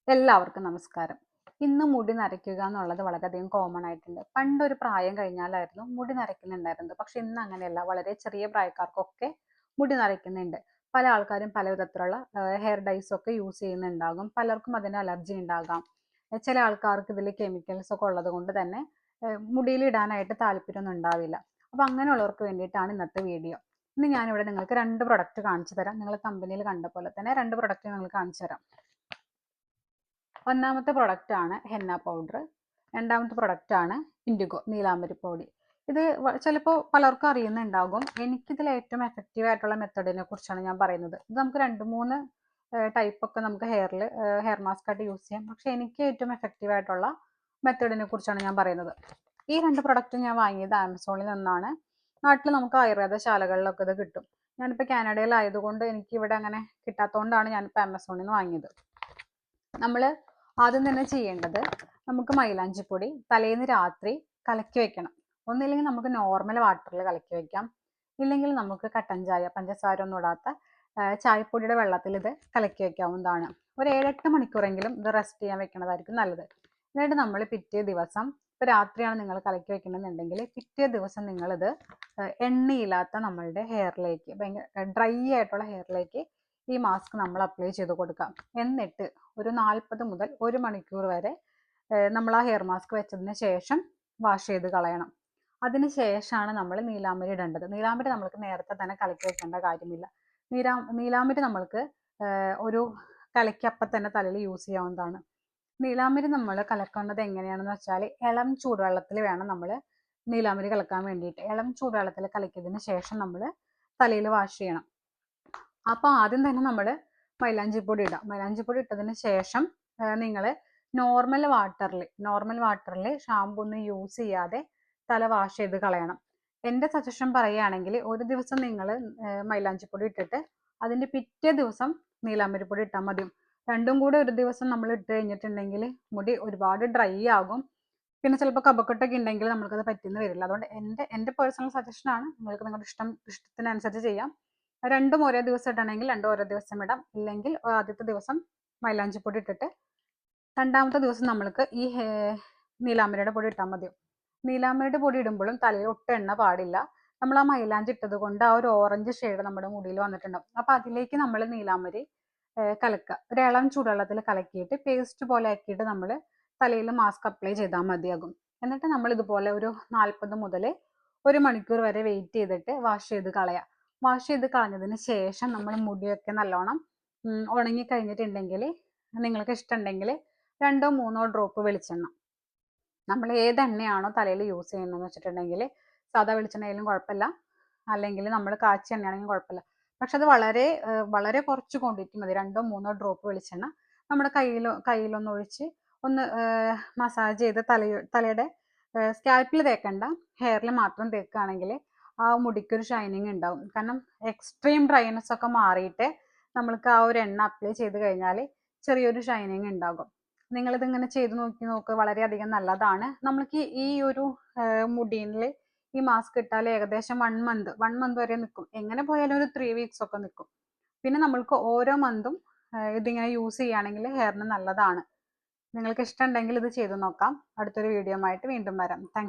എല്ലാവർക്കും നമസ്കാരം. ഇന്ന് മുടി നരയ്ക്കുക എന്നുള്ളത് വളരെയധികം കോമൺ ആയിട്ടുണ്ട്. പണ്ടൊരു പ്രായം കഴിഞ്ഞാലായിരുന്നു മുടി നരയ്ക്കുന്നുണ്ടായിരുന്നത്. പക്ഷെ ഇന്ന് അങ്ങനെയല്ല. വളരെ ചെറിയ പ്രായക്കാർക്കൊക്കെ മുടി നരയ്ക്കുന്നുണ്ട്. പല ആൾക്കാരും പല വിധത്തിലുള്ള ഹെയർ ഡൈസ് ഒക്കെ യൂസ് ചെയ്യുന്നുണ്ടാകും. പലർക്കും അതിന് അലർജി ഉണ്ടാകാം. ചില ആൾക്കാർക്ക് ഇതിൽ കെമിക്കൽസ് ഒക്കെ ഉള്ളത് കൊണ്ട് തന്നെ മുടിയിൽ ഇടാനായിട്ട് താല്പര്യമൊന്നും ഉണ്ടാവില്ല. അപ്പൊ അങ്ങനെയുള്ളവർക്ക് വേണ്ടിയിട്ടാണ് ഇന്നത്തെ വീഡിയോ. ഇന്ന് ഞാനിവിടെ നിങ്ങൾക്ക് 2 പ്രൊഡക്റ്റ് കാണിച്ചു തരാം. നിങ്ങൾ കമ്പനിയിൽ കണ്ട പോലെ തന്നെ 2 പ്രൊഡക്റ്റ് നിങ്ങൾക്ക് കാണിച്ചു തരാം. ഒന്നാമത്തെ പ്രൊഡക്റ്റ് ആണ് ഹെന്ന പൗഡർ. രണ്ടാമത്തെ പ്രൊഡക്റ്റ് ആണ് ഇൻഡിഗോ നീലാംബരി പൊടി. ഇത് ചിലപ്പോൾ പലർക്കും അറിയുന്നുണ്ടാകും. എനിക്കിതിൽ ഏറ്റവും എഫക്റ്റീവ് ആയിട്ടുള്ള മെത്തഡിനെ കുറിച്ചാണ് ഞാൻ പറയുന്നത്. ഇത് നമുക്ക് 2-3 ടൈപ്പ് ഒക്കെ നമുക്ക് ഹെയർ മാസ്ക് ആയിട്ട് യൂസ് ചെയ്യാം. പക്ഷെ എനിക്ക് ഏറ്റവും എഫക്റ്റീവ് ആയിട്ടുള്ള മെത്തഡിനെ കുറിച്ചാണ് ഞാൻ പറയുന്നത്. ഈ 2 പ്രൊഡക്റ്റ് ഞാൻ വാങ്ങിയത് ആമസോണിൽ നിന്നാണ്. നാട്ടിൽ നമുക്ക് ആയുർവേദ ശാലകളിലൊക്കെ ഇത് കിട്ടും. ഞാനിപ്പോൾ കാനഡയിലായതുകൊണ്ട് എനിക്ക് ഇവിടെ അങ്ങനെ കിട്ടാത്തതുകൊണ്ടാണ് ഞാനിപ്പോൾ ആമസോണിൽ നിന്ന് വാങ്ങിയത്. നമ്മൾ ആദ്യം തന്നെ ചെയ്യേണ്ടത്, നമുക്ക് മൈലാഞ്ചിപ്പൊടി തലേന്ന് രാത്രി കലക്കി വെക്കണം. ഒന്നില്ലെങ്കിൽ നമുക്ക് നോർമൽ വാട്ടറിൽ കലക്കി വെക്കാം, ഇല്ലെങ്കിൽ നമുക്ക് കട്ടൻ ചായ, പഞ്ചസാര ഒന്നും ഇടാത്ത ചായപ്പൊടിയുടെ വെള്ളത്തിൽ ഇത് കലക്കി വെക്കാവുന്നതാണ്. ഒരു 7-8 മണിക്കൂറെങ്കിലും ഇത് റെസ്റ്റ് ചെയ്യാൻ വെക്കുന്നതായിരിക്കും നല്ലത്. എന്നിട്ട് നമ്മൾ പിറ്റേ ദിവസം, ഇപ്പോൾ രാത്രിയാണ് നിങ്ങൾ കലക്കി വെക്കണമെന്നുണ്ടെങ്കിൽ പിറ്റേ ദിവസം നിങ്ങളിത് എണ്ണയില്ലാത്ത നമ്മളുടെ ഹെയറിലേക്ക്, ഭയങ്കര ഡ്രൈ ആയിട്ടുള്ള ഹെയറിലേക്ക് ഈ മാസ്ക് നമ്മൾ അപ്ലൈ ചെയ്ത് കൊടുക്കാം. എന്നിട്ട് ഒരു 40 മുതൽ 1 മണിക്കൂർ വരെ നമ്മൾ ആ ഹെയർ മാസ്ക് വെച്ചതിന് ശേഷം വാഷ് ചെയ്ത് കളയണം. അതിന് ശേഷമാണ് നമ്മൾ നീലാംബരി ഇടേണ്ടത്. നീലാംബരി നമ്മൾക്ക് നേരത്തെ തന്നെ കലക്കി വെക്കേണ്ട കാര്യമില്ല. നീലാംബരി നമ്മൾക്ക് ഒരു കലക്കി അപ്പം തന്നെ തലയിൽ യൂസ് ചെയ്യാവുന്നതാണ്. നീലാംബരി നമ്മൾ കലക്കേണ്ടത് എങ്ങനെയാണെന്ന് വെച്ചാൽ, ഇളം ചൂടുവെള്ളത്തിൽ വേണം നമ്മൾ നീലാംബരി കലക്കാൻ വേണ്ടിയിട്ട്. ഇളം ചൂടുവെള്ളത്തിൽ കലക്കിയതിന് ശേഷം നമ്മൾ തലയിൽ വാഷ് ചെയ്യണം. അപ്പോൾ ആദ്യം തന്നെ നമ്മൾ മൈലാഞ്ചിപ്പൊടി ഇടാം. മൈലാഞ്ചിപ്പൊടി ഇട്ടതിന് ശേഷം നിങ്ങൾ നോർമൽ വാട്ടറിൽ ഷാമ്പു ഒന്നും യൂസ് ചെയ്യാതെ തല വാഷ് ചെയ്ത് കളയണം. എൻ്റെ സജഷൻ പറയുകയാണെങ്കിൽ, ഒരു ദിവസം നിങ്ങൾ മൈലാഞ്ചിപ്പൊടി ഇട്ടിട്ട് അതിൻ്റെ പിറ്റേ ദിവസം നീലാംബരിപ്പൊടി ഇട്ടാൽ മതി. രണ്ടും കൂടെ ഒരു ദിവസം നമ്മൾ ഇട്ട് കഴിഞ്ഞിട്ടുണ്ടെങ്കിൽ മുടി ഒരുപാട് ഡ്രൈ ആകും. പിന്നെ ചിലപ്പോൾ കഫക്കെട്ടൊക്കെ ഉണ്ടെങ്കിൽ നമുക്കത് പറ്റുന്ന വരില്ല. അതുകൊണ്ട് എൻ്റെ പേഴ്സണൽ സജഷനാണ്. നിങ്ങൾക്ക് നിങ്ങളുടെ ഇഷ്ടത്തിനനുസരിച്ച് ചെയ്യാം. രണ്ടും ഒരേ ദിവസം ഇടണമെങ്കിൽ രണ്ടും ഓരോ ദിവസം ഇടാം. ഇല്ലെങ്കിൽ ആദ്യത്തെ ദിവസം മൈലാഞ്ചിപ്പൊടി ഇട്ടിട്ട് രണ്ടാമത്തെ ദിവസം നമ്മൾക്ക് ഈ നീലാംബരിയുടെ പൊടി ഇട്ടാൽ മതി. നീലാംബരിയുടെ പൊടി ഇടുമ്പോഴും തലയിൽ ഒട്ടും എണ്ണ പാടില്ല. നമ്മൾ ആ മൈലാഞ്ചി ഇട്ടത് കൊണ്ട് ആ ഒരു ഓറഞ്ച് ഷെയ്ഡ് നമ്മുടെ മുടിയിൽ വന്നിട്ടുണ്ടാവും. അപ്പോൾ അതിലേക്ക് നമ്മൾ നീലാംബരി കലക്കുക. ഒരു ഇളം ചൂടുവെള്ളത്തിൽ കലക്കിയിട്ട് പേസ്റ്റ് പോലെ ആക്കിയിട്ട് നമ്മൾ തലയിൽ മാസ്ക് അപ്ലൈ ചെയ്താൽ മതിയാകും. എന്നിട്ട് നമ്മൾ ഇതുപോലെ ഒരു 40 മുതൽ 1 മണിക്കൂർ വരെ വെയിറ്റ് ചെയ്തിട്ട് വാഷ് ചെയ്ത് കളയാം. വാഷ് ചെയ്ത് കളഞ്ഞതിന് ശേഷം നമ്മൾ മുടിയൊക്കെ നല്ലോണം ഉണങ്ങി കഴിഞ്ഞിട്ടുണ്ടെങ്കിൽ, നിങ്ങൾക്ക് ഇഷ്ടമുണ്ടെങ്കിൽ 2-3 ഡ്രോപ്പ് വെളിച്ചെണ്ണ, നമ്മൾ ഏത് എണ്ണയാണോ തലയിൽ യൂസ് ചെയ്യുന്നതെന്ന് വെച്ചിട്ടുണ്ടെങ്കിൽ, സാധാ വെളിച്ചെണ്ണയിലും കുഴപ്പമില്ല, അല്ലെങ്കിൽ നമ്മൾ കാച്ചിയ എണ്ണയാണെങ്കിലും കുഴപ്പമില്ല. പക്ഷെ അത് വളരെ കുറച്ച് ക്വാണ്ടിറ്റി മതി. 2-3 ഡ്രോപ്പ് വെളിച്ചെണ്ണ നമ്മുടെ കയ്യിലൊന്ന് ഒഴിച്ച് ഒന്ന് മസാജ് ചെയ്ത് തലയുടെ സ്കാൽപ്പിൽ തേക്കണ്ട, ഹെയറിൽ മാത്രം തേക്കുകയാണെങ്കിൽ ആ മുടിക്കൊരു ഷൈനിങ് ഉണ്ടാവും. കാരണം എക്സ്ട്രീം ഡ്രൈനെസ് ഒക്കെ മാറിയിട്ട് നമ്മൾക്ക് ആ ഒരു എണ്ണ അപ്ലൈ ചെയ്ത് കഴിഞ്ഞാൽ ചെറിയൊരു ഷൈനിങ് ഉണ്ടാകും. നിങ്ങളിതിങ്ങനെ ചെയ്ത് നോക്ക്. വളരെയധികം നല്ലതാണ്. നമ്മൾക്ക് ഈ ഒരു മുടിയിൽ ഈ മാസ്ക് ഇട്ടാൽ ഏകദേശം 1 മന്ത് വരെ നിൽക്കും. എങ്ങനെ പോയാലും ഒരു 3 വീക്സ് ഒക്കെ നിൽക്കും. പിന്നെ നമ്മൾക്ക് ഓരോ മന്തും ഇതിങ്ങനെ യൂസ് ചെയ്യുകയാണെങ്കിൽ ഹെയറിന് നല്ലതാണ്. നിങ്ങൾക്ക് ഇഷ്ടമുണ്ടെങ്കിൽ ഇത് ചെയ്ത് നോക്കാം. അടുത്തൊരു വീഡിയോ ആയിട്ട് വീണ്ടും വരാം. താങ്ക്